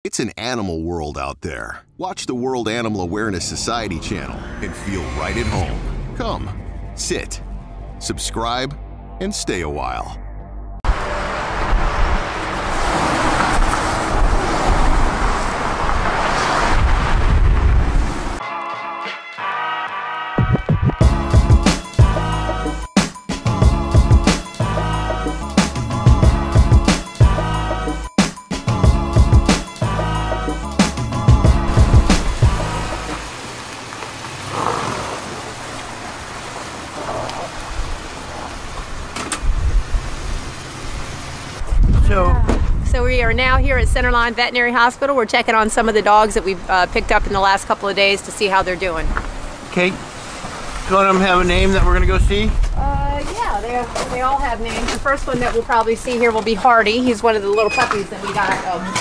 It's an animal world out there. Watch the World Animal Awareness Society channel and feel right at home. Come, sit, subscribe, and stay a while. So we are now here at Centerline Veterinary Hospital. We're checking on some of the dogs that we've picked up in the last couple of days to see how they're doing. Okay. Do one of them have a name that we're going to go see? Yeah, they all have names. The first one that we'll probably see here will be Hardy. He's one of the little puppies that we got.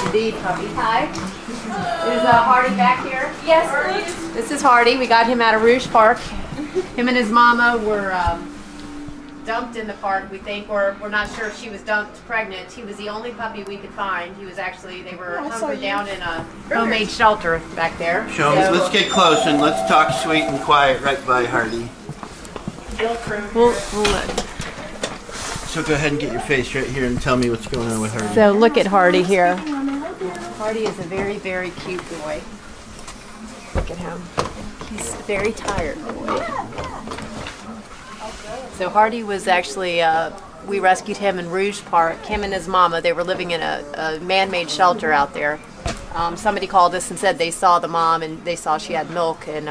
Indeed, puppy. Hi. Is Hardy back here? Yes. This is Hardy. We got him out of Rouge Park. Him and his mama were dumped in the park, we think, or we're not sure if she was dumped pregnant. He was the only puppy we could find. He was actually, they were hunkered down in a homemade shelter back there. Show me. Let's get close and let's talk sweet and quiet right by Hardy. We'll So go ahead and get your face right here and tell me what's going on with Hardy. So look at Hardy here. Hardy is a very, very cute boy. Look at him. He's a very tired boy. So Hardy was actually, we rescued him in Rouge Park, him and his mama. They were living in a man-made shelter out there. Somebody called us and said they saw the mom and they saw she had milk, and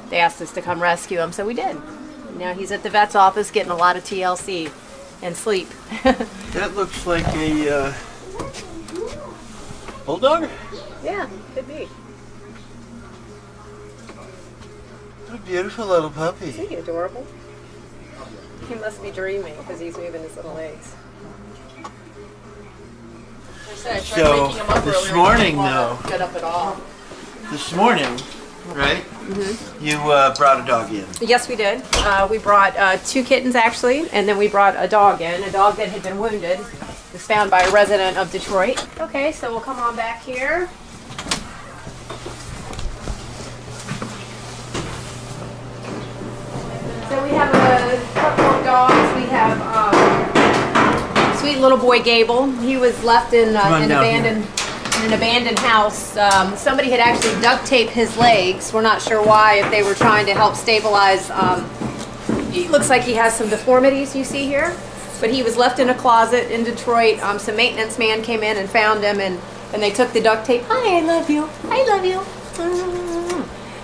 they asked us to come rescue him, so we did. Now he's at the vet's office getting a lot of TLC and sleep. That looks like a bulldog? Yeah, could be. What a beautiful little puppy. Isn't he adorable? He must be dreaming because he's moving his little legs. So this morning, though, Get up at all. this morning, right? You brought a dog in. Yes, we did. We brought 2 kittens actually, and then we brought a dog in. A dog that had been wounded. It was found by a resident of Detroit. Okay, so we'll come on back here. So we have a couple of dogs. We have sweet little boy Gable. He was left in an abandoned house. Somebody had actually duct taped his legs. We're not sure why, if they were trying to help stabilize. He looks like he has some deformities, you see here. But he was left in a closet in Detroit. Some maintenance man came in and found him, and they took the duct tape. Hi, I love you. I love you.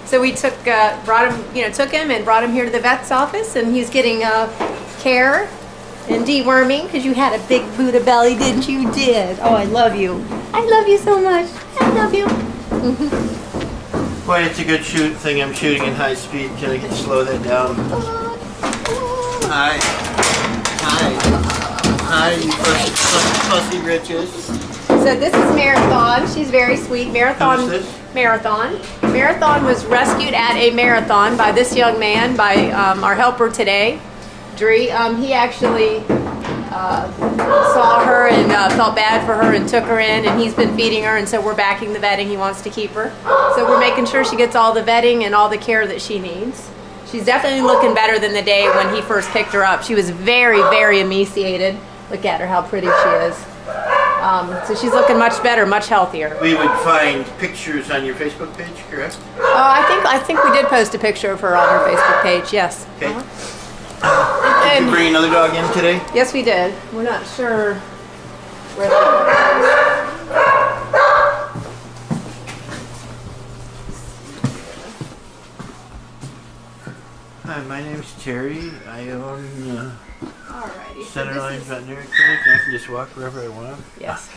So we took him and brought him here to the vet's office, and he's getting care and deworming because you had a big Buddha belly, didn't you? You did. Oh, I love you. I love you so much. I love you. Boy, it's a good thing I'm shooting in high speed. Can I slow that down? Hi. Hi, you pussy riches. So this is Marathon. She's very sweet. Marathon. Who is this? Marathon. Marathon was rescued at a marathon by this young man, by our helper today, Dree. He actually saw her and felt bad for her and took her in, and he's been feeding her, and so we're backing the vetting. He wants to keep her. So we're making sure she gets all the vetting and all the care that she needs. She's definitely looking better than the day when he first picked her up. She was very, very emaciated. Look at her, how pretty she is. So she's looking much better, much healthier. We would find pictures on your Facebook page, correct? I think we did post a picture of her on our Facebook page, yes. Okay. Did you bring another dog in today? Yes, we did. We're not sure where that is. Hi, my name's Terry. I own Centerline so Veterinary Clinic. I can just walk wherever I want. Yes.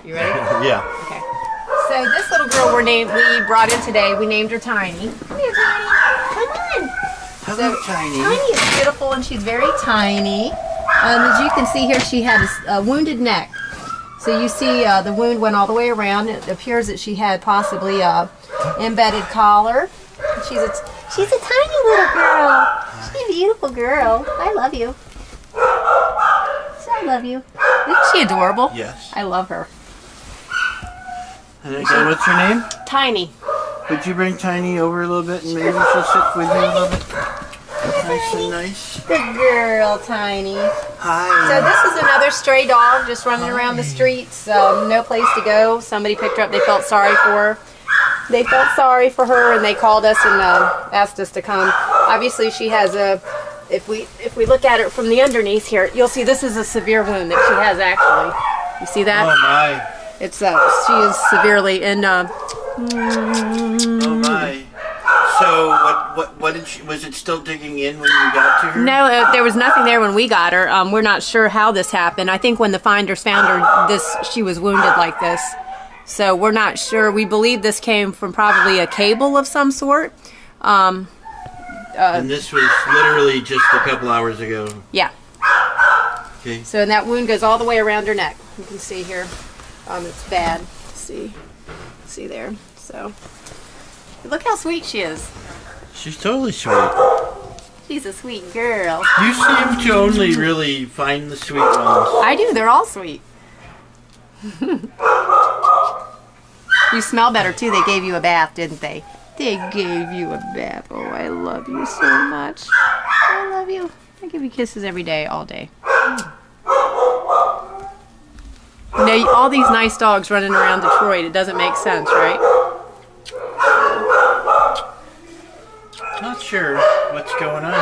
You ready? Yeah. Okay. So this little girl we brought in today, we named her Tiny. Come here, Tiny. Come on. Hello, Tiny. Tiny is beautiful, and she's very tiny. As you can see here, she had a wounded neck. So you see the wound went all the way around. It appears that she had possibly a embedded collar. She's a tiny little girl. She's a beautiful girl. I love you. I love you. Isn't she adorable? Yes. I love her. And again, what's her name? Tiny. Would you bring Tiny over a little bit and maybe she'll sit with you a little bit? Nice and nice. Good girl, Tiny. Hi. So this is another stray dog just running around the streets. No place to go. Somebody picked her up. They felt sorry for her. They felt sorry for her and they called us and asked us to come. Obviously she has a, if we look at it from the underneath here, you'll see this is a severe wound that she has actually. You see that? Oh my. It's she is severely in. Oh my. So what did she? Was it still digging in when you got to her? No, there was nothing there when we got her. We're not sure how this happened. I think when the finders found her, she was wounded like this. So we're not sure. We believe this came from probably a cable of some sort. And this was literally just a couple hours ago. Yeah. Okay. So that wound goes all the way around her neck. You can see here. It's bad. See there. So look how sweet she is. She's totally sweet. She's a sweet girl. You seem to only really find the sweet ones. I do. They're all sweet. You smell better too. They gave you a bath, didn't they? They gave you a bath. Oh, I love you so much. I love you. I give you kisses every day, all day. You know, all these nice dogs running around Detroit, it doesn't make sense, right? Not sure what's going on.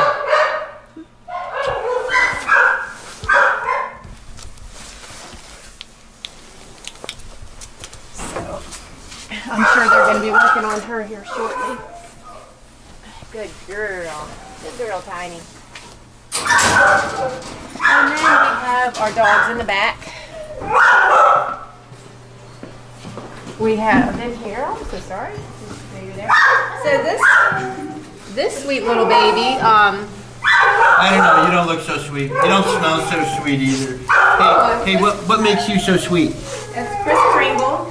So, I'm sure they're going to be working on her here shortly. Good girl. Good girl, Tiny. And then we have our dogs in the back. We have in here. I'm so sorry. So this sweet little baby. I don't know. You don't look so sweet. You don't smell so sweet either. Hey, what makes you so sweet? That's Chris Kringle.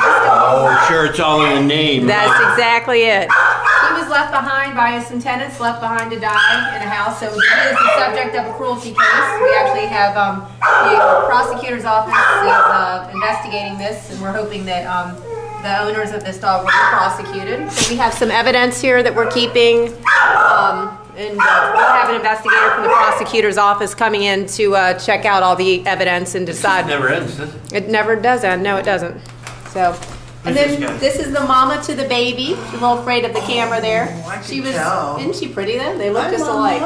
Oh, sure. It's all in the name. That's exactly it. He was left behind by some tenants, left behind to die in a house. So he is the subject of a cruelty case. We actually have the prosecutor's office is investigating this, and we're hoping that the owners of this dog will be prosecuted. So we have some evidence here that we're keeping, and we'll have an investigator from the prosecutor's office coming in to check out all the evidence and decide. It never ends, does it? It never does end. No, it doesn't. So. And then this is the mama to the baby. She's a little afraid of the camera there. She was, tell. Isn't she pretty then? They look just alike.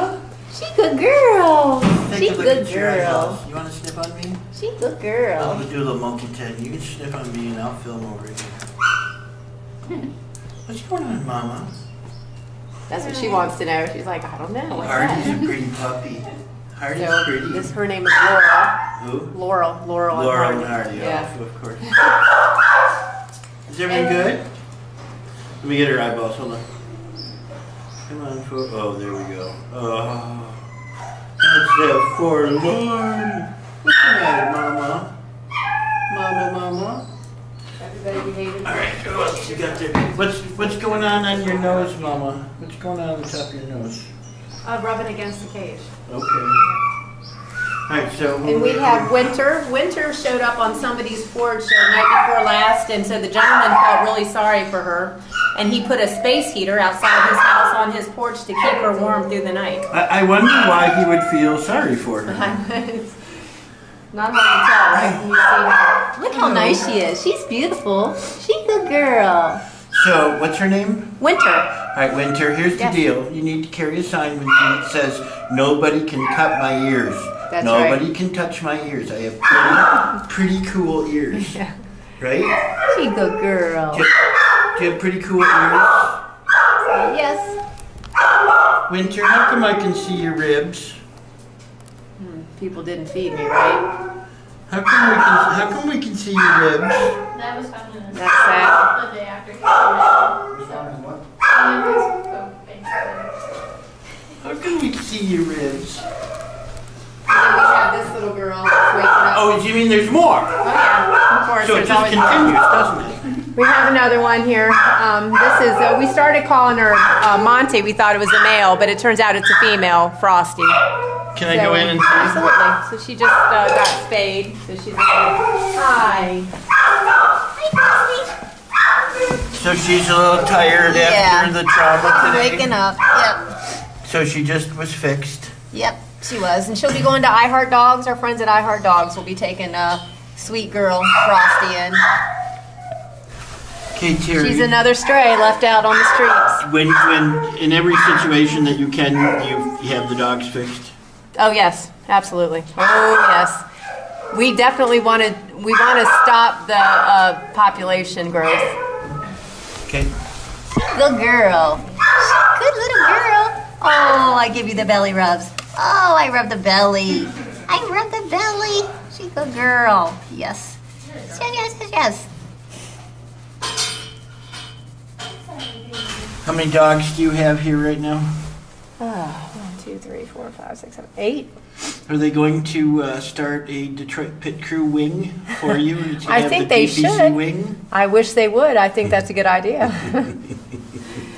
She good girl. She good girl. You want to sniff on me? She good girl. I'm going to do a little monkey tent. You can sniff on me and I'll film over here. What's going on, Mama? That's what she wants to know. She's like, I don't know. Hardy's a pretty puppy. Hardy's pretty. Her name is Laurel. Who? Laurel and Hardy. Yeah. Oh, of course. Is everything good? Let me get her eyeballs. Hold on. Come on, oh, there we go. Oh, that's that forlorn. What's the matter, Mama? Mama? Everybody behaving. All right, who else you got there? What's going on your nose, Mama? What's going on the top of your nose? Rubbing against the cage. Okay. All right, so and we have Winter. Winter showed up on somebody's porch the night before last, and so the gentleman felt really sorry for her, and he put a space heater outside his house on his porch to keep her warm through the night. I wonder why he would feel sorry for her. It's not hard to tell, right? When you see her. Look how nice she is. She's beautiful. She's a good girl. So, what's her name? Winter. All right, Winter, here's the deal. You need to carry a sign with you that says, nobody can cut my ears. That's Nobody right. can touch my ears. I have pretty cool ears. Yeah. Right? She's a good girl. Do you have pretty cool ears? Yes. Winter, how come I can see your ribs? People didn't feed me, right? How come we can see your ribs? That was found in the That's sad. the day after he How come we can see your ribs? And then we have this little girl that's waking up. Oh, you mean there's more? Oh yeah, of course. So it There's just always continues, doesn't it? We have another one here. This is, we started calling her Monty. We thought it was a male, but it turns out it's a female, Frosty. Can I go in and see? Absolutely. So she just got spayed. So she's hi. Hi, Frosty. So she's a little tired after the trauma today. Waking up, yep. So she just was fixed. Yep, she was. And she'll be going to I Heart Dogs. Our friends at I Heart Dogs will be taking sweet girl Frosty in. Okay, Terry. She's another stray left out on the streets. When in every situation that you can, you have the dogs fixed? Oh, yes, absolutely. Oh, yes. We definitely want to stop the population growth. Okay. Good girl. Good little girl. Oh, I give you the belly rubs. Oh, I rub the belly. I rub the belly. She's a good girl. Yes. Yes, yes, yes, yes. How many dogs do you have here right now? 1, 2, 3, 4, 5, 6, 7, 8. Are they going to start a Detroit Pit Crew wing for you? I think they should. Wing? I wish they would. I think that's a good idea.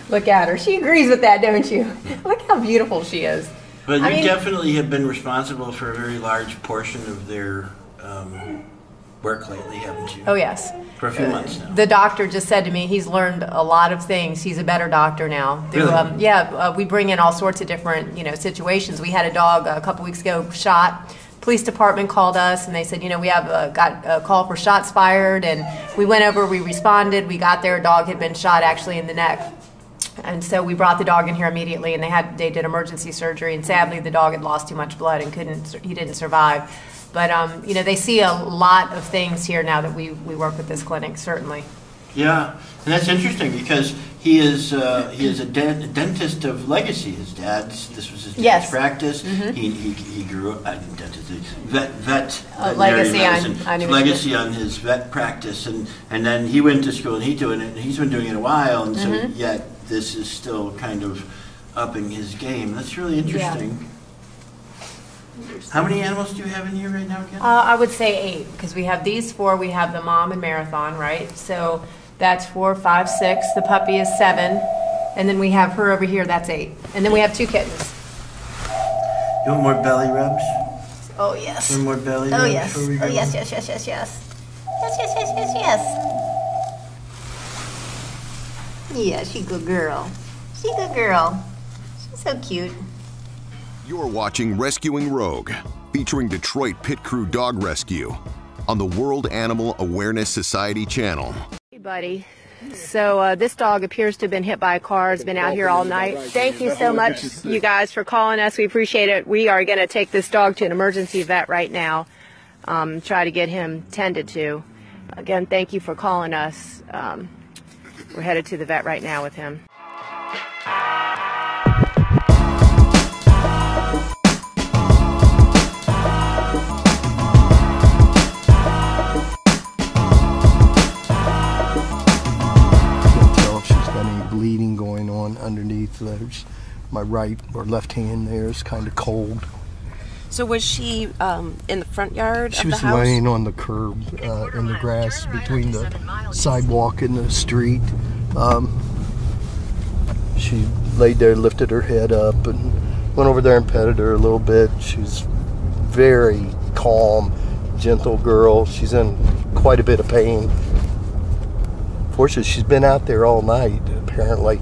Look at her. She agrees with that, don't you? Look how beautiful she is. But you definitely have been responsible for a very large portion of their work lately, haven't you? Oh, yes. For a few months now. The doctor just said to me he's learned a lot of things. He's a better doctor now. Really? We bring in all sorts of different, situations. We had a dog a couple weeks ago shot. Police department called us and they said, we have got a call for shots fired, and we went over, we responded, we got there, a dog had been shot actually in the neck. And so we brought the dog in here immediately, and they did emergency surgery, and sadly the dog had lost too much blood and he didn't survive. But they see a lot of things here now that we work with this clinic, certainly. Yeah, and that's interesting because he is a dentist of legacy. His dad's, this was his dad's practice. Mm-hmm. He grew up legacy on his vet practice, and then he went to school and he's been doing it a while, and so yet this is still kind of upping his game. That's really interesting. Yeah. How many animals do you have in here right now, Ken? I would say 8, because we have these 4. We have the mom and Marathon, right? So that's 4, 5, 6. The puppy is 7. And then we have her over here, that's 8. And then we have 2 kittens. You want more belly rubs? Oh, yes. One more belly rubs? Oh, yes. Oh, yes, yes, yes, yes, yes. Yes, yes, yes, yes, yes. Yeah, she's a good girl. She's a good girl. She's so cute. You're watching Rescuing Rogue, featuring Detroit Pit Crew Dog Rescue on the World Animal Awareness Society channel. Hey, buddy. So this dog appears to have been hit by a car. It's been out here all night. Thank you so much, you guys, for calling us. We appreciate it. We are going to take this dog to an emergency vet right now, try to get him tended to. Again, thank you for calling us. We're headed to the vet right now with him. Bleeding going on underneath. There's my right or left hand there is kind of cold. So was she in the front yard of the house? She was laying on the curb in the grass between the sidewalk and the street. She laid there, lifted her head up, and went over there and petted her a little bit. She's very calm, gentle girl. She's in quite a bit of pain. Fortunately, she's been out there all night, apparently,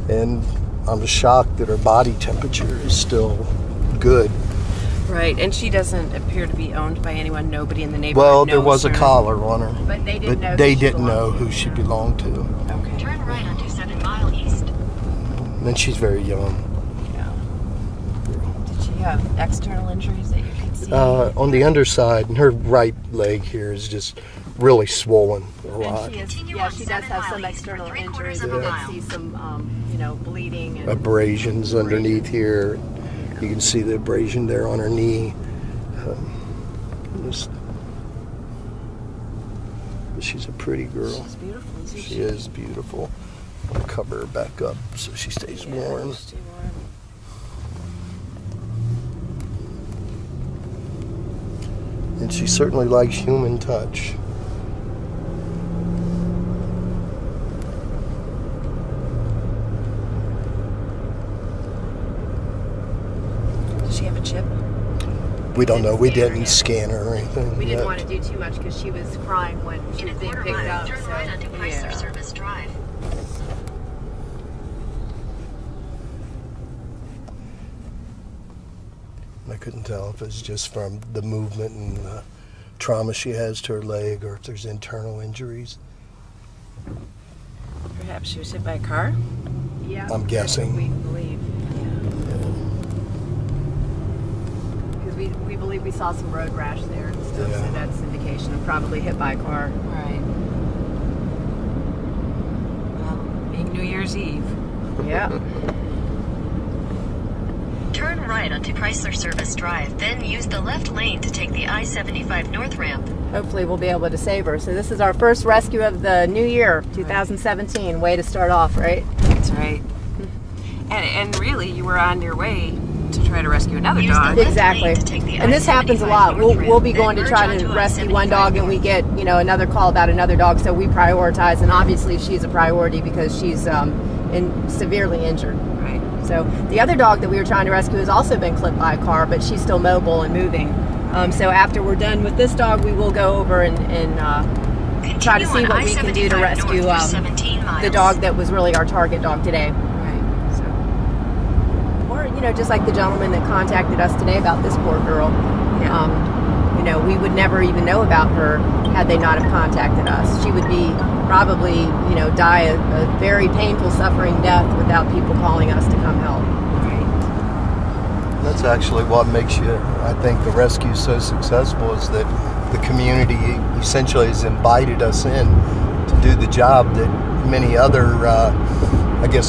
and I'm shocked that her body temperature is still good. Right, and she doesn't appear to be owned by anyone. Nobody in the neighborhood Well, knows there was her. a collar on her, but they didn't know who she belonged to. Okay. Turn right onto 7 Mile East. And she's very young. Yeah. Did she have external injuries that you could see? On the underside, and her right leg here is just really swollen a lot. And she does have some external injuries. We did see some, bleeding. And abrasions underneath here. You can see the abrasion there on her knee. She's a pretty girl. She's beautiful, isn't she? She is beautiful. I'll cover her back up so she stays warm. Stay warm. And she certainly likes human touch. Does she have a chip? We don't know. We didn't scan her or anything. we didn't yet. want to do too much because she was crying when she was being picked up. Turn right onto Chrysler Service Drive. couldn't tell if it's just from the movement and the trauma she has to her leg, or if there's internal injuries. Perhaps she was hit by a car? Yeah. I'm guessing. We believe. Because we believe we saw some road rash there and stuff, Yeah. so that's indication of probably hit by a car. Right. Well, being New Year's Eve. Yeah. Turn right onto Chrysler Service Drive, then use the left lane to take the I-75 North ramp. Hopefully we'll be able to save her. So this is our first rescue of the new year, 2017. Way to start off, right? That's right. And really, you were on your way to try to rescue another Use dog. the left Exactly. lane to take the And this happens a lot. I-75 North We'll be ramp, going to then try merge to onto rescue one I-75 dog and we North. get, another call about another dog, so we prioritize, and obviously she's a priority because she's severely injured. Right. So the other dog that we were trying to rescue has also been clipped by a car, but she's still mobile and moving. So after we're done with this dog, we will go over and try to see Continue on what we can do to I-75 rescue north for 17 miles. the dog that was really our target dog today. Right. So, or just like the gentleman that contacted us today about this poor girl. Yeah. We would never even know about her had they not have contacted us. She would be probably, die a very painful, suffering death without people calling us to come help. Right. That's actually what makes I think the rescue so successful, is that the community essentially has invited us in to do the job that many other,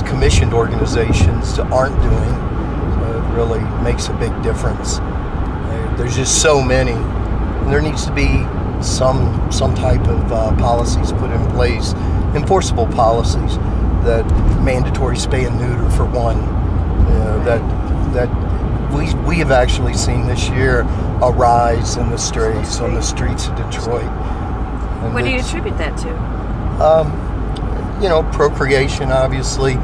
commissioned organizations aren't doing. It really makes a big difference. There's just so many. There needs to be some type of policies put in place, enforceable policies, that mandatory spay and neuter for one. That we have actually seen this year a rise in the strays on the streets of Detroit. And What do you attribute that to? Procreation, obviously.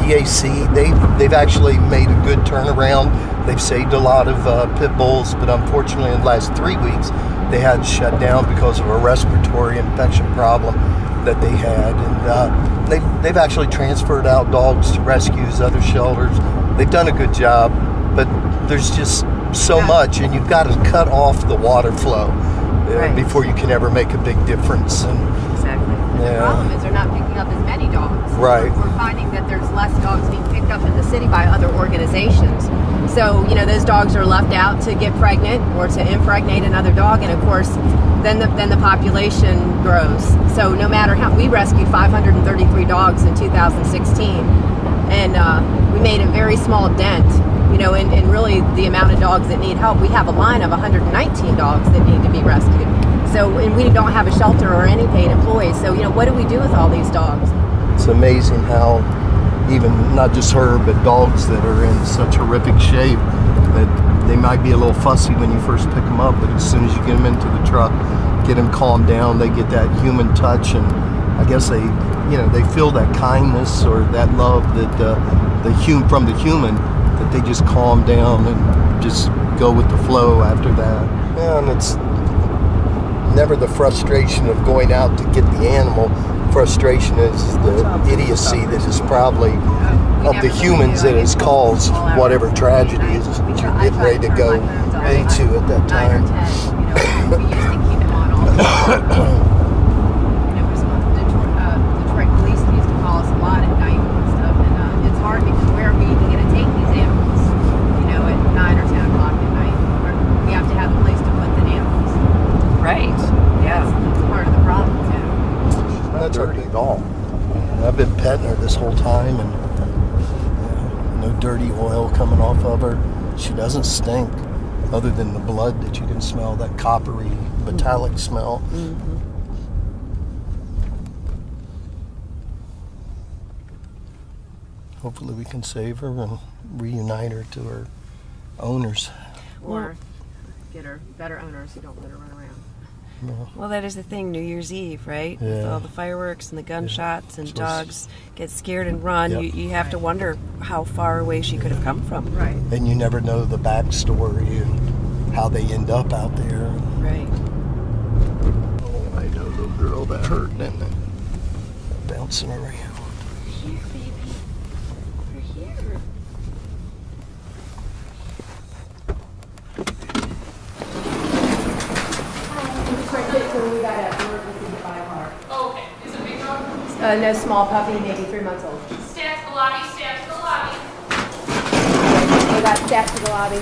DAC, they've actually made a good turnaround. They've saved a lot of pit bulls, but unfortunately in the last 3 weeks they had to shut down because of a respiratory infection problem that they had. And they've actually transferred out dogs to rescues, other shelters. They've done a good job, but there's just so much, and you've got to cut off the water flow Right. before you can ever make a big difference. And Exactly. The problem is they're not picking up as many dogs. Right. We're finding that there's less dogs being picked up in the city by other organizations. So, those dogs are left out to get pregnant or to impregnate another dog, and of course, then the population grows. So no matter how, we rescued 533 dogs in 2016, and we made a very small dent, in really the amount of dogs that need help. We have a line of 119 dogs that need to be rescued. So, and we don't have a shelter or any paid employees. So, what do we do with all these dogs? it's amazing how even not just her, but dogs that are in such horrific shape that they might be a little fussy when you first pick them up, but as soon as you get them into the truck, get them calmed down, they get that human touch, and I guess they feel that kindness or that love that from the human, that they just calm down and just go with the flow after that. Yeah, and it's never the frustration of going out to get the animal. Frustration is the idiocy that is probably of the humans that has caused whatever tragedy is that you're getting ready to go into at that time. 9 or 10, we used to keep them on all the time. Detroit police used to call us a lot at night and stuff, and it's hard because where are we even going to take these animals, at 9 or 10 o'clock at night? We have to have a place to put the animals. Right. Yeah. That's part of the problem, too. That's her dog. I've been petting her this whole time, and no dirty oil coming off of her. She doesn't stink, other than the blood that you can smell, that coppery, metallic smell. Mm-hmm. Hopefully we can save her and reunite her to her owners. Or get her better owners who don't let her run around. Well, that is the thing, New Year's Eve, right? Yeah. With all the fireworks and the gunshots and So dogs get scared and run. Yep. You have to wonder how far away she could have come from. Right. And you never know the backstory and how they end up out there. Right. Oh, my Dodo girl, that hurt, didn't it? Bouncing around. Here, baby. We're here. No, small puppy, maybe 3 months old. Staff to the lobby, staff to the lobby. We got staff to the lobby.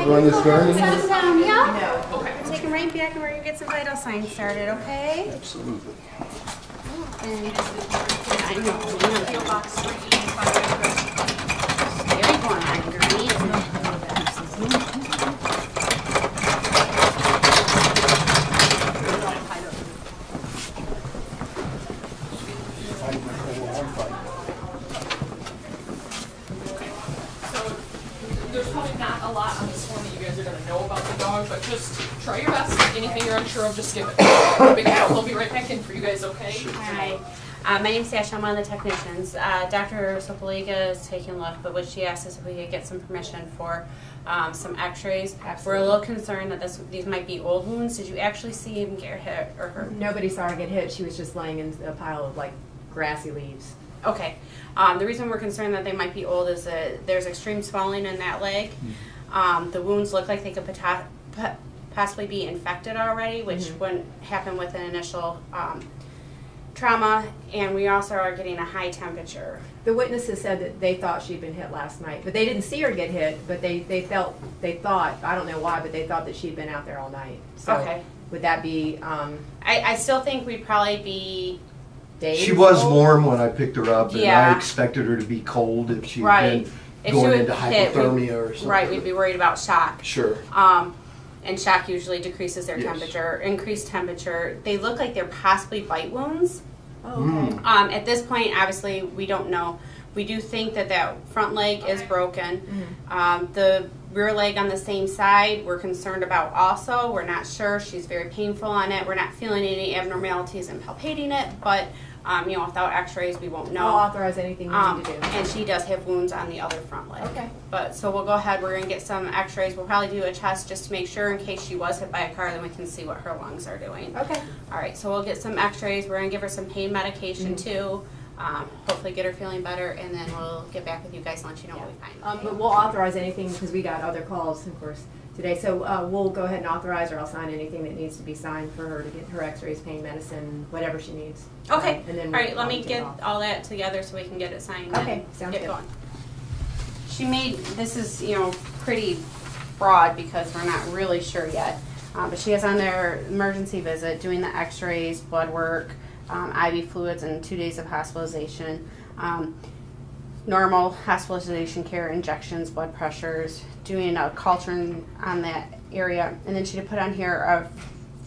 Run this garden? Yeah. Okay. Take them right back and we're going to get some vital signs started, okay? Absolutely. And I know, PO Box 385. Very going underneath. There's probably not a lot on this one that you guys are going to know about the dog, but just try your best. Anything you're unsure of, just give it. Big Al, he'll be right back in for you guys, okay? All right. My name's Sasha. I'm one of the technicians. Dr. Sopoliga is taking a look, but what she asked is if we could get some permission for some x-rays. We're a little concerned that these might be old wounds. Did you actually see him get hit or hurt? Nobody saw her get hit. She was just laying in a pile of like grassy leaves. Okay. The reason we're concerned that they might be old is that there's extreme swelling in that leg. The wounds look like they could possibly be infected already, which wouldn't happen with an initial trauma, and we also are getting a high temperature. The witnesses said that they thought she'd been hit last night, but they didn't see her get hit, but they thought, I don't know why, but they thought that she'd been out there all night. So okay. Would that be, I still think we'd probably be days She was old. warm when I picked her up, and Yeah. I expected her to be cold if she Right. had been If going she into would hit, hypothermia or something. Right, we'd be worried about shock. Sure. And shock usually decreases their Yes. temperature. Increased temperature, they look like they're possibly bite wounds. oh, okay. At this point, obviously, we don't know. We do think that that front leg is broken. The rear leg on the same side, we're concerned about also. We're not sure. She's very painful on it. We're not feeling any abnormalities in palpating it, but you know, without x-rays, we won't know. I'll authorize anything you need to do. And she does have wounds on the other front leg. Okay. But so we'll go ahead. We're gonna get some x-rays. We'll probably do a chest just to make sure in case she was hit by a car, then we can see what her lungs are doing. Okay. All right. So we'll get some x-rays. We're gonna give her some pain medication too. Hopefully get her feeling better, and then we'll get back with you guys and let you know what we find. But we'll authorize anything because we got other calls, of course, today. So we'll go ahead and authorize, or I'll sign anything that needs to be signed for her to get her x-rays, pain medicine, whatever she needs. Okay. And then all right. Let me take get it off. all that together so we can get it signed. Okay, and sounds get good. going. She made, this is, you know, pretty broad because we're not really sure yet. But she has on their emergency visit, doing the x-rays, blood work, IV fluids, and 2 days of hospitalization. Normal hospitalization care, injections, blood pressures, doing a culture on that area. And then she did put on here a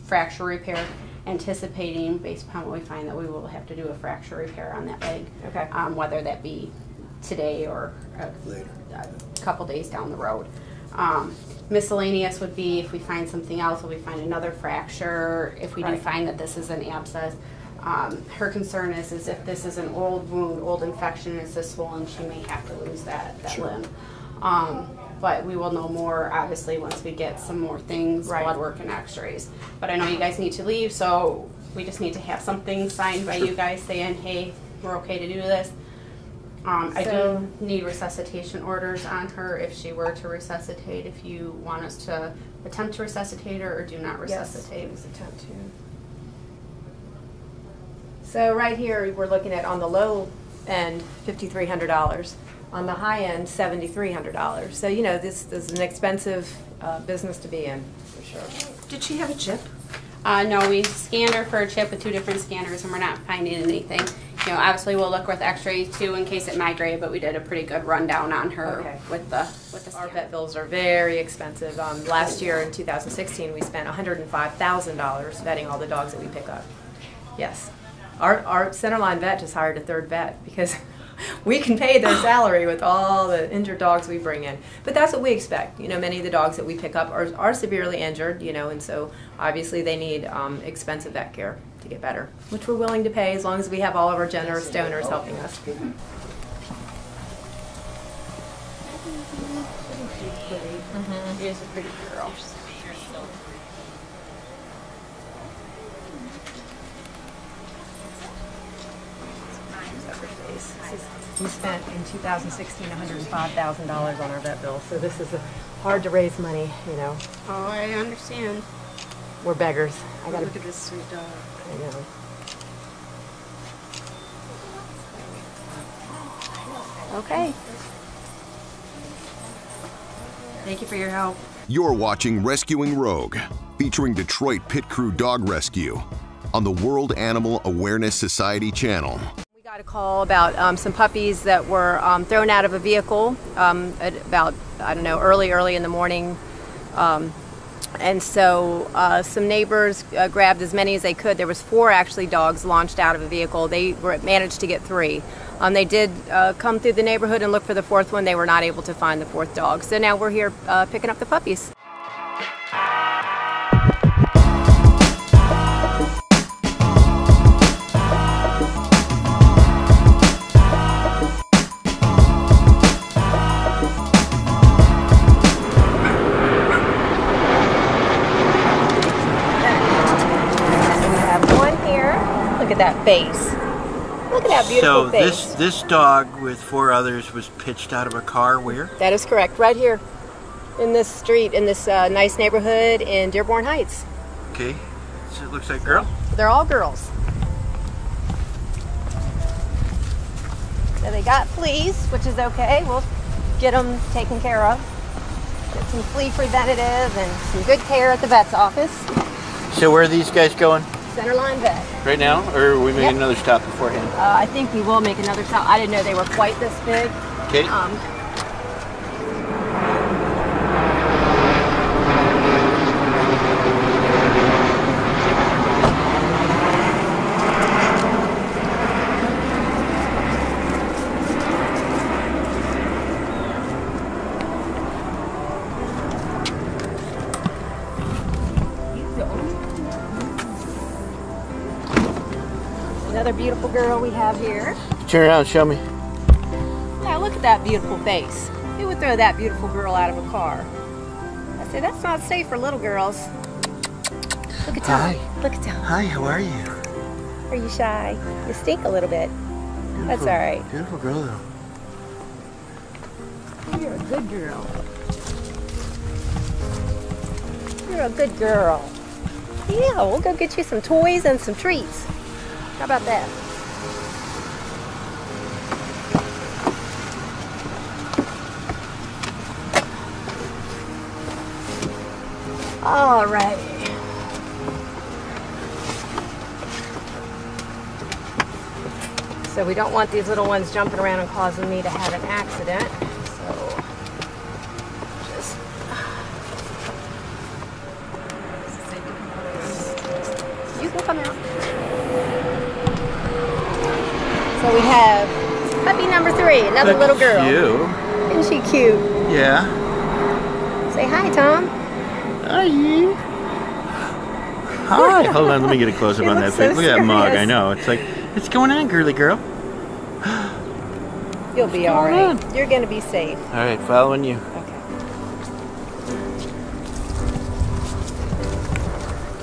fracture repair, anticipating, based upon what we find, that we will have to do a fracture repair on that leg. Okay. Whether that be today or Later. a couple days down the road. Miscellaneous would be if we find something else, if we find another fracture, if we do Right. find that this is an abscess. Her concern is if this is an old wound, old infection, it's this swollen, she may have to lose that limb. But we will know more, obviously, once we get some more things, Right. blood work and x-rays. But I know you guys need to leave, so we just need to have something signed by you guys saying, hey, we're okay to do this. I do need resuscitation orders on her if she were to resuscitate, if you want us to attempt to resuscitate her or do not resuscitate. Yes, attempt to. So right here, we're looking at, on the low end, $5,300. On the high end, $7,300. So, you know, this is an expensive business to be in, for sure. Did she have a chip? No, we scanned her for a chip with 2 different scanners and we're not finding anything. You know, obviously we'll look with x-rays too in case it migrated, but we did a pretty good rundown on her Okay. with the Our scan. vet bills are very expensive. Last year, in 2016, we spent $105,000 vetting all the dogs that we pick up. Yes. Our Centerline vet just hired a 3rd vet because we can pay their salary with all the injured dogs we bring in. But that's what we expect. You know, many of the dogs that we pick up are severely injured, you know, and so obviously they need expensive vet care to get better, which we're willing to pay as long as we have all of our generous donors helping us. She is a pretty girl. We spent in 2016 $105,000 on our vet bill, so this is hard to raise money, you know. Oh, I understand. We're beggars. I gotta look at this sweet dog. I know. Okay. Thank you for your help. You're watching Rescuing Rogue, featuring Detroit Pit Crew Dog Rescue on the World Animal Awareness Society channel. We got a call about some puppies that were thrown out of a vehicle at about, I don't know, early in the morning. And so some neighbors grabbed as many as they could. There was 4 actually dogs launched out of a vehicle. They managed to get 3. They did come through the neighborhood and look for the 4th one. They were not able to find the 4th dog. So now we're here picking up the puppies. Look at that face. Look at that beautiful face. So this dog with 4 others was pitched out of a car where? That is correct. Right here in this street, in this nice neighborhood in Dearborn Heights. Okay. So it looks like a girl? They're all girls. So they got fleas, which is okay. We'll get them taken care of. Get some flea preventative and some good care at the vet's office. So where are these guys going? Centerline vet. Right now, or are we making another stop beforehand? I think we will make another stop. I didn't know they were quite this big. Okay. Another beautiful girl we have here. Turn around, show me. Now look at that beautiful face. Who would throw that beautiful girl out of a car? I said, that's not safe for little girls. Look at Tom. Hi. Look at Tom. Hi, how are you? Are you shy? You stink a little bit. Beautiful, that's all right. Beautiful girl, though. You're a good girl. You're a good girl. Yeah, we'll go get you some toys and some treats. How about that? All right. So we don't want these little ones jumping around and causing me to have an accident. So just you can come out. So we have puppy number 3, another little girl. Cute. Isn't she cute? Yeah. Say hi, Tom. Hi. Hi. Hold on, let me get a close up on that face. Look at that mug. I know. It's like, what's going on, girly girl? You'll be all right. You're going to be safe. All right, following you. Okay.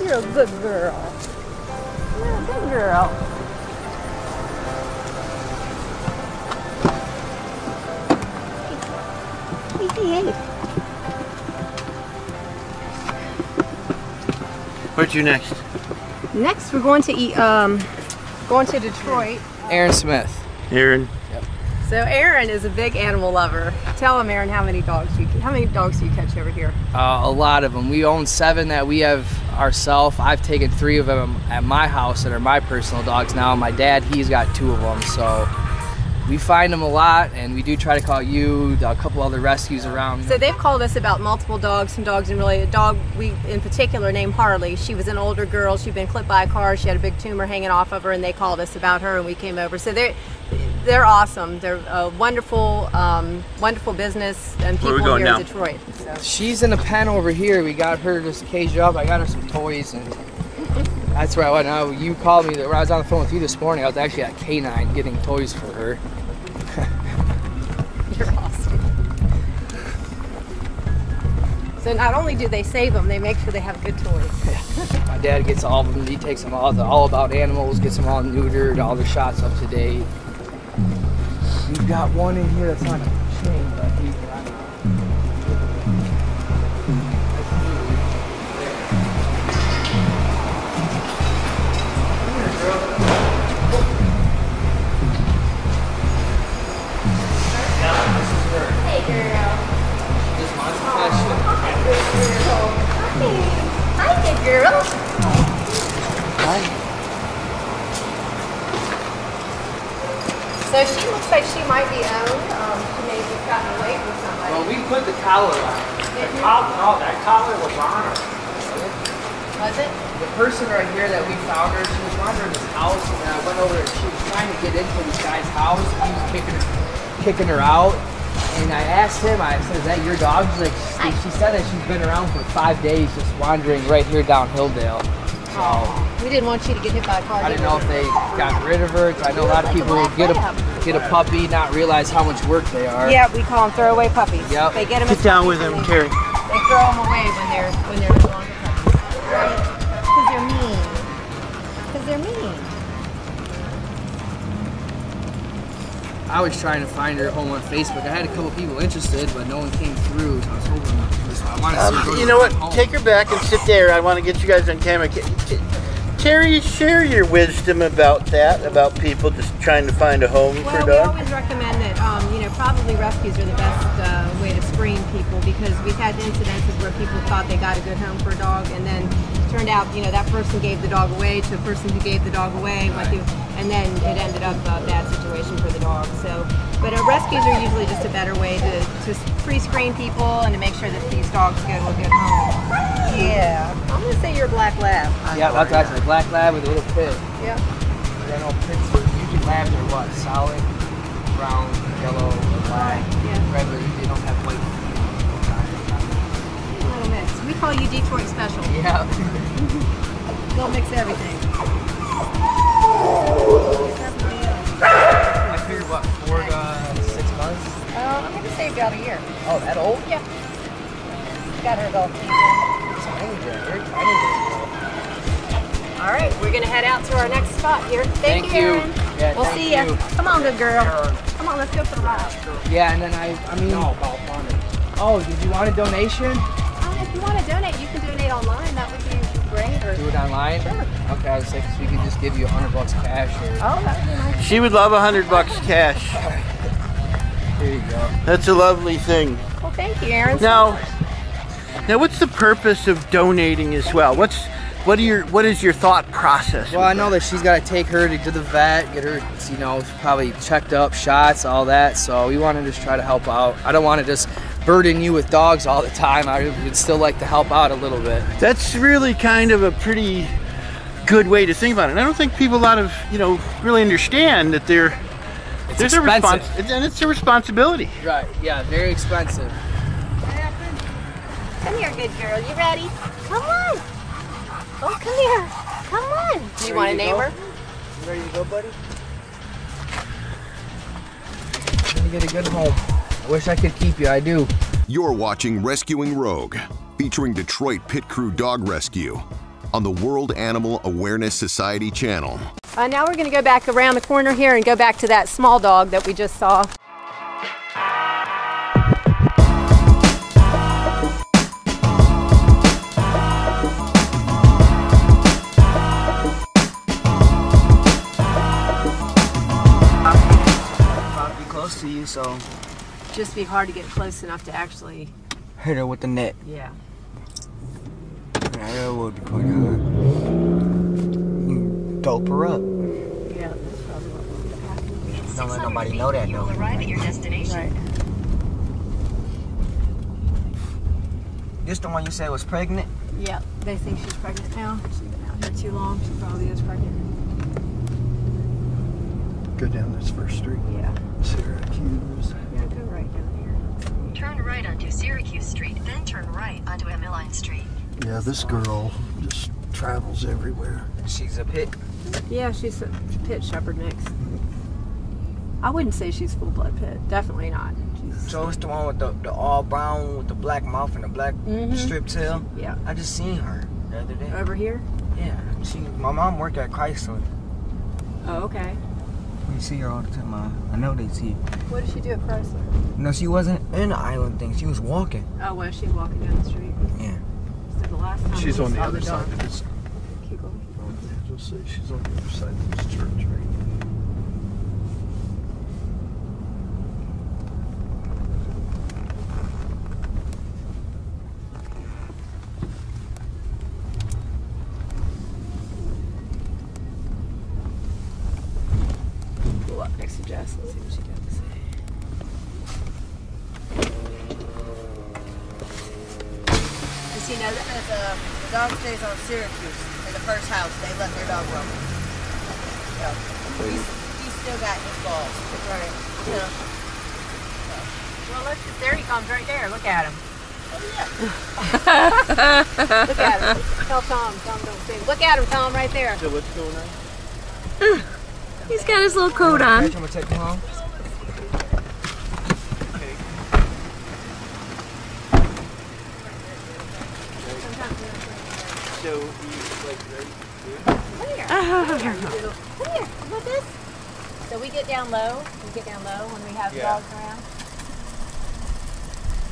You're a good girl. You're a good girl. Hey. Where'd you next? Next, we're going to eat. Going to Detroit. Aaron Smith. Aaron. Yep. So Aaron is a big animal lover. Tell him, Aaron, how many dogs do you catch over here? A lot of them. We own 7 that we have ourselves. I've taken 3 of them at my house that are my personal dogs now. My dad, he's got 2 of them. So we find them a lot, and we do try to call you, a couple other rescues around. So they've called us about multiple dogs, some dogs, and really a dog we in particular named Harley. She was an older girl. She'd been clipped by a car. She had a big tumor hanging off of her, and they called us about her, and we came over. So they're awesome. They're a wonderful, wonderful business and people here in Detroit. So. She's in a pen over here. We got her just caged up. I got her some toys, and that's where I went. Now you called me. When I was on the phone with you this morning, I was actually at K9 getting toys for her. You're awesome. So not only do they save them, they make sure they have good toys. My dad gets all of them. He takes them all about animals, gets them all neutered, all their shots up to date. got one in here that's on a chain, but he's got Hey, girl. this one's passion. Hi, good girl. Hi, good girl. Hi. So she looks like she might be owned. She may have gotten away from somebody. Well, we put the collar on. No, that collar was on her. Was it? The person right here that we found her, she was wandering this house, and then I went over and she was trying to get into this guy's house, and he was kicking her out. And I asked him, I said, is that your dog? She's like, she said that she's been around for 5 days just wandering right here down Hilldale. So We didn't want you to get hit by a car. I didn't know if they got rid of her. I know a lot of people get a puppy, not realize how much work they are. Yeah, we call them throwaway puppies. Yep. They get them. Sit down with him, Terry. They throw them away when they're no longer puppies. Right? Because they're mean. Because they're mean. I was trying to find her home on Facebook. I had a couple people interested, but no one came through. So I was hoping. I wanted to see her You know what? home. Take her back and sit there. I want to get you guys on camera. Terry, share your wisdom about that, about people just trying to find a home for a Well, we dog. always recommend that, probably rescues are the best way to screen people, because we've had incidences where people thought they got a good home for a dog, and then turned out, that person gave the dog away to a person who gave the dog away, and then it ended up a bad situation for the dog. So, but rescues are usually just a better way to pre-screen people and to make sure that these dogs go to a good home. Yeah, I'm gonna say you're a black lab. Yeah, that's actually a black lab with a little pit. Yeah. I know pits usually labs are what? Solid, brown, yellow, or black. Yeah. Red, they don't have white. Little mix. We call you Detroit Special. Yeah. They'll mix everything. I figured what, 4 to 6 months? I'm gonna say about a year. Oh, that old? Yeah. Got her adult. All right, we're gonna head out to our next spot here. Thank you, Aaron. Yeah, we'll see you. Come on, good girl. Come on, let's go for the ride. Yeah, and then I mean. No, about money. Oh, did you want a donation? If you want to donate, you can donate online. That would be great. Or Do it online? Sure. Okay, I was thinking we could just give you $100 cash. Or... Oh, that would be nice. She would love $100 cash. There you go. That's a lovely thing. Well, thank you, Aaron. Now, what's the purpose of donating as well? What is your thought process? Well, I know that she's got to take her to the vet, get her, probably checked up, shots, all that. So we want to just try to help out. I don't want to just burden you with dogs all the time. I would still like to help out a little bit. That's really kind of a pretty good way to think about it. And I don't think people really understand that It's expensive. And it's a responsibility. Right, yeah, very expensive. Come here, good girl. You ready? Come on. Oh, come here. Come on. Do you want to name her? You ready to go, buddy? I'm gonna get a good home. I wish I could keep you, I do. You're watching Rescuing Rogue, featuring Detroit Pit Crew Dog Rescue on the World Animal Awareness Society channel. Now we're going to go back around the corner here and go back to that small dog that we just saw. Be close to you, so Just be hard to get close enough to actually hit her with the net. Yeah. Yeah, that would be quite hard. Dope her up. Yeah, that's probably what would happen. Don't let nobody know that, though. Arrive at your destination. Right. This the one you said was pregnant? Yeah, they think she's pregnant now. She's been out here too long. She probably is pregnant. Go down this first street. Yeah. Syracuse. Yeah, go right down here. Turn right onto Syracuse Street, then turn right onto Emeline Street. Yeah, this girl just travels everywhere. She's a pit. Yeah, she's a pit shepherd mix. I wouldn't say she's full blood pit. Definitely not. She's... So it's the one with the all brown with the black mouth and the black strip tail? Yeah. I just seen her the other day. Over here? Yeah. My mom worked at Chrysler. Oh, okay. We see her all the time. I know they see her. What did she do at Chrysler? No, she wasn't in the island thing. She was walking. Oh, was she walking down the street? Yeah. So the last time She's we on the saw other side dog- of this. Keep going, keep going. You'll see, she's on the other side of this church right here. Pull up next to Jess and see what she got to say. Does he know that the dog stays on Syracuse in the first house? They let their dog roam. So he's still got his balls. Right. So. Well, let's just, there he comes right there. Look at him. Look at him. Tell Tom. Tom don't see him. Look at him, Tom, right there. So what's going on? He's got his little coat on. I'm gonna take him home. So he's like ready to Come here. Come here. You want this? So we get down low. We get down low when we have dogs around.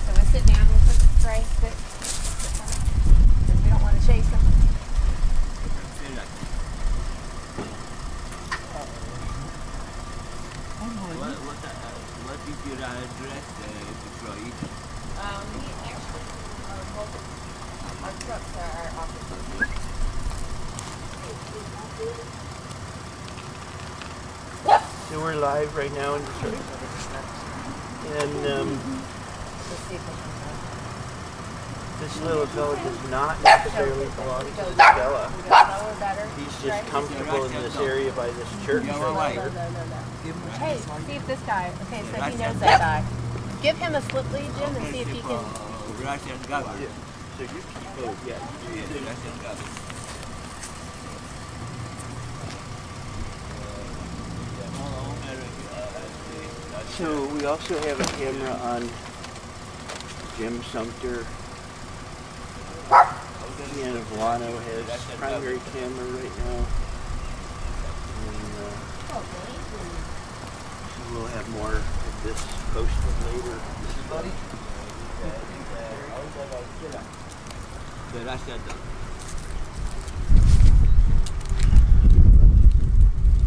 So we sit down real quick, spray, sit. Because we don't want to chase them. What is your address, Detroit? We actually our trucks are our offices. So we're live right now in Detroit. And this little fella does not necessarily belong to Stella. He's just comfortable in this area by this church. Hey, see if this guy, okay, so he knows that guy. Give him a slip lead, Jim, and see if he can. So you keep both, yeah. So we also have a camera on Jim Sumpter. Deanna Volano has primary camera right now. And so we'll have more of this posted later. Buddy?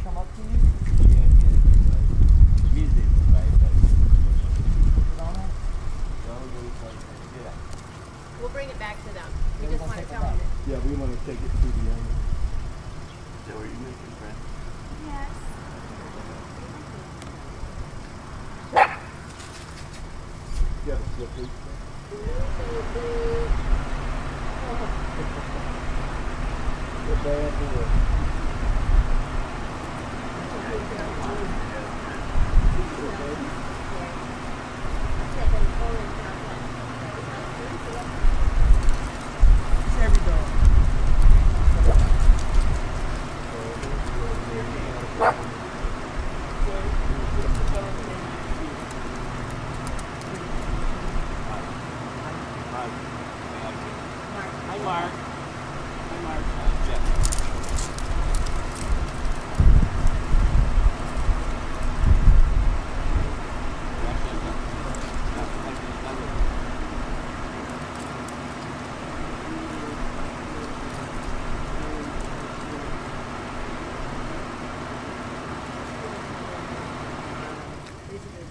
Come up to you? We'll bring it back to them. We just want to tell them. Yeah, we want to take it to the end. Is that what you're making, friend? Yes. You got a slip lead? Good bad boy.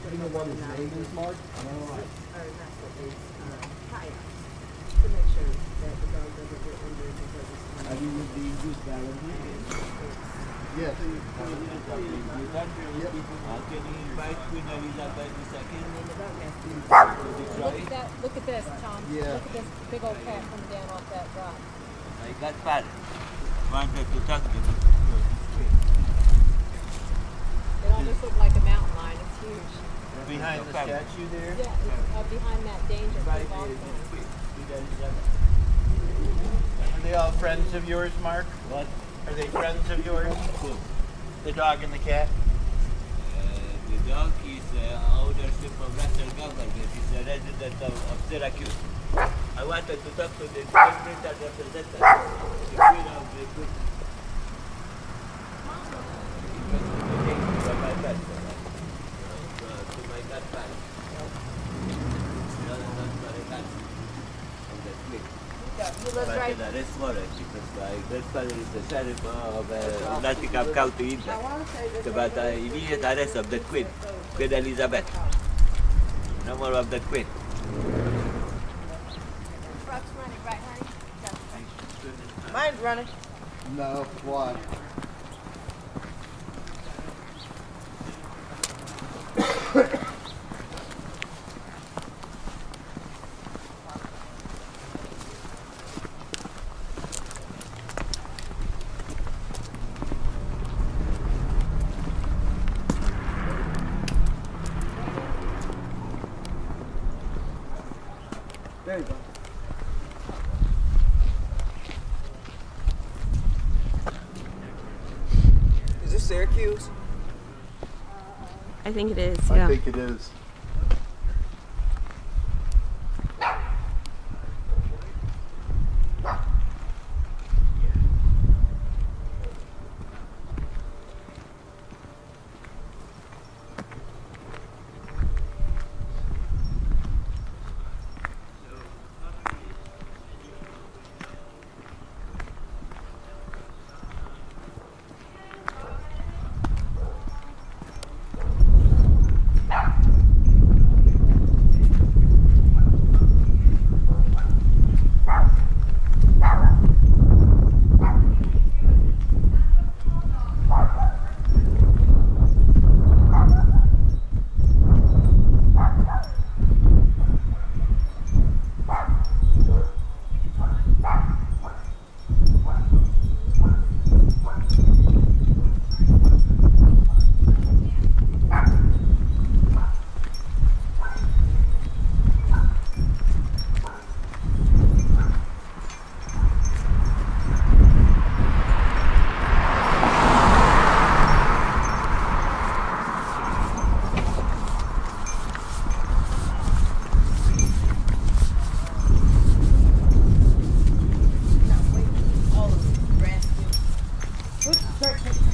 You know what his name is, Mark? To make sure that the dog doesn't get injured because it's Are you with the English Valentine? Yes. Can you invite Queen Elizabeth II? Look at this, Tom. Yeah. Look at this big old cat coming down off that rock. I got father. Wanted to talk to him. It almost looks like a mountain lion. It's huge. Behind the statue there? Yeah, it's behind that danger big off Are they all friends of yours, Mark? What? Are they friends of yours? Who? The dog and the cat? The dog is ownership of Russell government. He's a resident of Syracuse. I wanted to talk to the British representative. The Queen of the British. that's right. Because my grandfather is the sheriff of Nottingham County, England. It's about the immediate arrest of the Queen, Queen Elizabeth. No more of the Queen. Truck's running, right, honey? Mine's running. No, why? There you go. Is this Syracuse? I think it is, I think it is.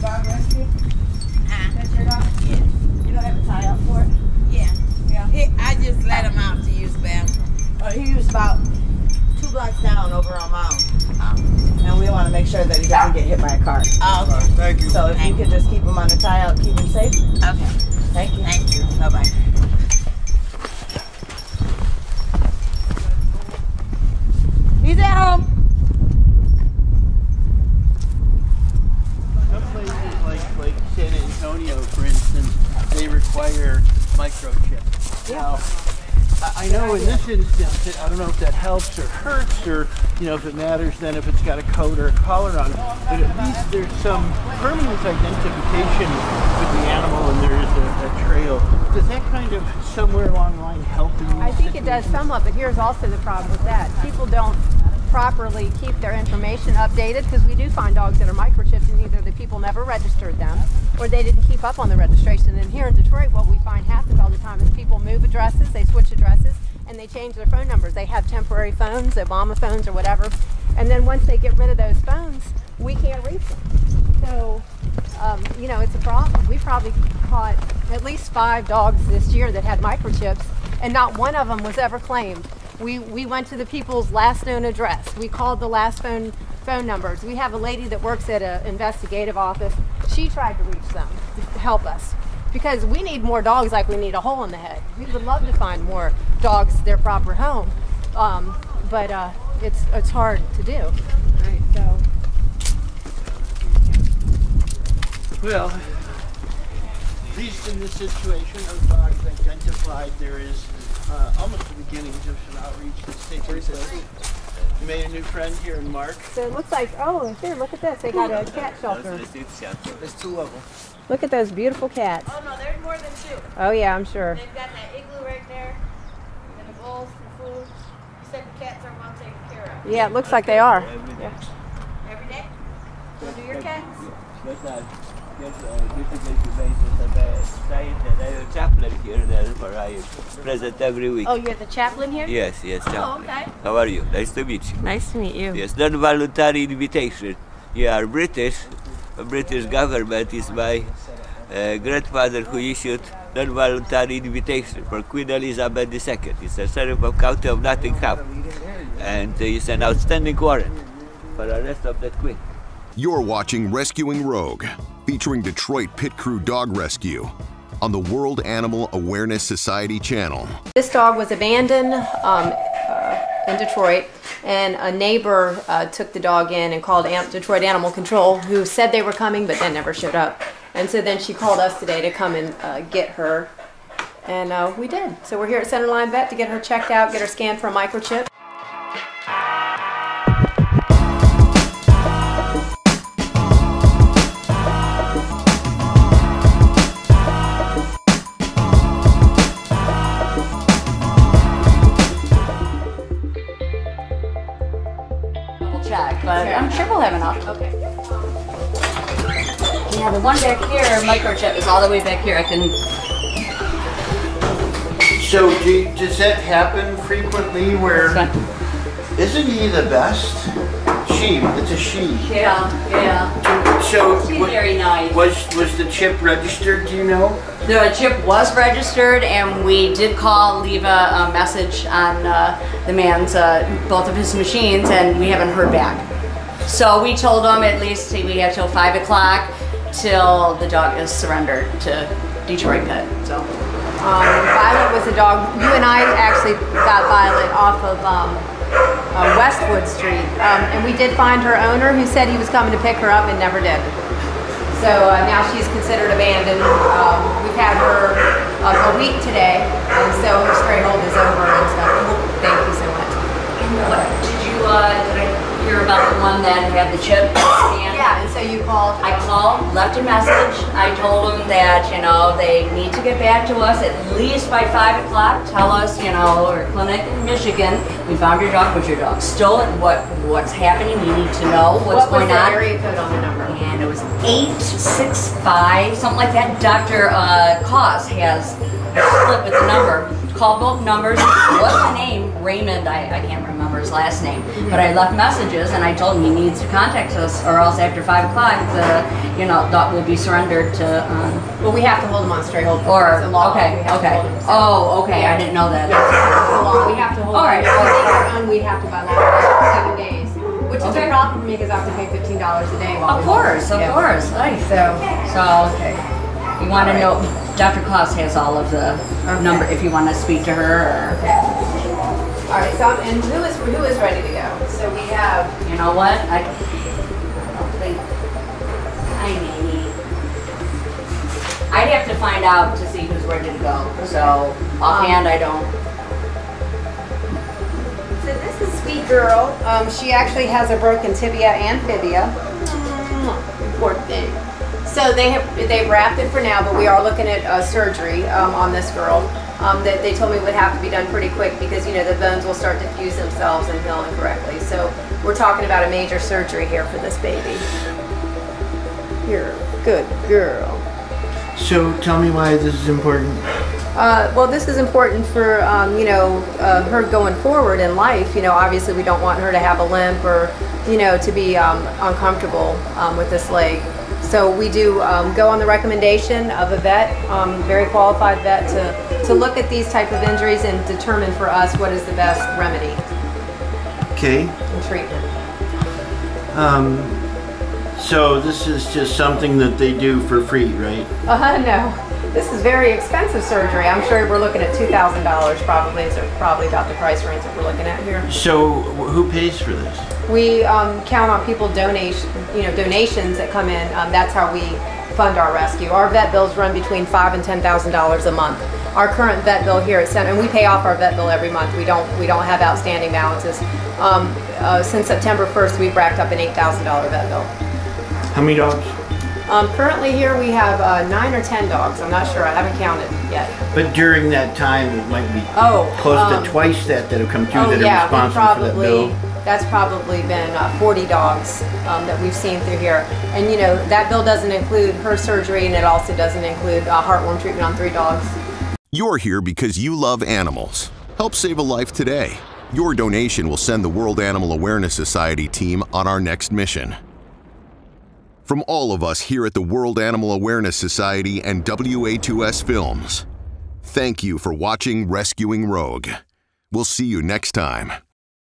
Dog rescue? That's your dog? Yeah. You don't have a tie up for it? Yeah. I just let him out to use the bathroom. He was about 2 blocks down over on Mound. And we want to make sure that he doesn't get hit by a car. Oh, okay. Thank you. So if you could just keep him on the tie out, keep him safe. Okay. Thank you. Thank you. Bye-bye. He's at home. Some places like San Antonio, for instance, they require microchips. Now, I know in this instance, I don't know if that helps or hurts, or if it matters then if it's got a coat or a collar on it. But at least there's some permanent identification with the animal, and there is a trail. Does that kind of somewhere along the line help in these I think it does somewhat, but here's also the problem with that. People don't properly keep their information updated, because we do find dogs that are microchipped and either the people never registered them or they didn't keep up on the registration. And here in Detroit, what we find happens all the time is people move addresses, they switch addresses, and they change their phone numbers. They have temporary phones, Obama phones or whatever, and then once they get rid of those phones, we can't reach them. So, it's a problem. We probably caught at least 5 dogs this year that had microchips, and not one of them was ever claimed. We went to the people's last known address. We called the last phone numbers. We have a lady that works at an investigative office. She tried to reach them to help us, because we need more dogs like we need a hole in the head. We would love to find more dogs their proper home, but it's hard to do. Right, so. Well, at least in this situation, those dogs identified, there is almost the beginnings of some outreach that's taking place. You made a new friend here in Mark. So it looks like, here, look at this. They got a cat shelter. There's 2 of them. Look at those beautiful cats. Oh no, there's more than 2. Oh yeah, I'm sure. They've got that igloo right there, and the bowls for food. You said the cats are well taken care of. Yeah, it looks like they are. Yeah. Every day? You do your cats? I have a chaplain here for I present every week. Oh, you're the chaplain here? Yes, chaplain. Oh, okay. How are you? Nice to meet you. Nice to meet you. Yes, non-voluntary invitation. You are British. The British government is my grandfather who issued non-voluntary invitation for Queen Elizabeth II. It's a sheriff of County of Nottingham. And he's an outstanding warrant for the arrest of that queen. You're watching Rescuing Rogue, featuring Detroit Pit Crew Dog Rescue on the World Animal Awareness Society channel. This dog was abandoned in Detroit, and a neighbor took the dog in and called Detroit Animal Control, who said they were coming but then never showed up. And so then she called us today to come and get her, and we did. So we're here at Centerline Vet to get her checked out, get her scanned for a microchip. But I'm sure we'll have enough. Okay. Yeah, the one back here, microchip, is all the way back here. I can. So does that happen frequently where, isn't he the best? She, it's a she. Yeah. So she's very nice. Was the chip registered, do you know? The chip was registered, and we did leave a message on the man's, both of his machines, and we haven't heard back. So we told him at least we have till 5 o'clock till the dog is surrendered to Detroit Pet. So Violet was a dog. You and I actually got Violet off of Westwood Street, and we did find her owner, who said he was coming to pick her up and never did. So now she's considered abandoned. We've had her a week today, and so her stray hold is over and stuff. Thank you so much. Did I hear about the one that had the chip scanned? Yeah, and so you called? I called, left a message. I told them that, they need to get back to us at least by 5 o'clock. Tell us, our clinic in Michigan, we found your dog, but your dog stole it. What's happening? We need to know what's going on. What was the area code on the number? And it was 865, something like that. Dr. Koss has a slip with the number. Called both numbers. What's the name? Raymond, I can't remember his last name. But I left messages, and I told him he needs to contact us, or else after 5 o'clock, dog will be surrendered to... well, we have to hold him on stray hold. Or, okay. Oh, okay, I didn't know that. We have to hold him. All right. We have to by law 7 days. Which is a problem for me because I have to pay $15 a day. Of course. Nice. So, okay. You want to know, Dr. Koss has all of the number if you want to speak to her. Okay. All right, so and who is ready to go? So we have. You know what? I don't think I may. I'd have to find out to see who's ready to go. So offhand, I don't. So this is Sweet Girl. She actually has a broken tibia and fibia. Poor thing. So they've wrapped it for now, but we are looking at surgery on this girl. That they told me would have to be done pretty quick because the bones will start to fuse themselves and heal incorrectly. So we're talking about a major surgery here for this baby. You're a good girl. So tell me why this is important. Well, this is important for her going forward in life. Obviously we don't want her to have a limp or to be uncomfortable with this leg. So we do go on the recommendation of a vet, very qualified vet, to look at these type of injuries and determine for us what is the best remedy. Okay. And treatment. So this is just something that they do for free, right? No. This is very expensive surgery. I'm sure we're looking at $2,000 probably. Is probably about the price range that we're looking at here. So who pays for this? We count on people donations that come in. That's how we fund our rescue. Our vet bills run between $5,000 and $10,000 a month. Our current vet bill here at Center, and we pay off our vet bill every month. We don't have outstanding balances. Since September 1st, we've racked up an $8,000 vet bill. How many dogs? Currently here we have 9 or 10 dogs. I'm not sure. I haven't counted yet. But during that time, it might be close to twice that have come through that are responsible for that bill. That's probably been 40 dogs that we've seen through here. And that bill doesn't include her surgery, and it also doesn't include heartworm treatment on 3 dogs. You're here because you love animals. Help save a life today. Your donation will send the World Animal Awareness Society team on our next mission. From all of us here at the World Animal Awareness Society and WA2S Films, thank you for watching Rescuing Rogue. We'll see you next time.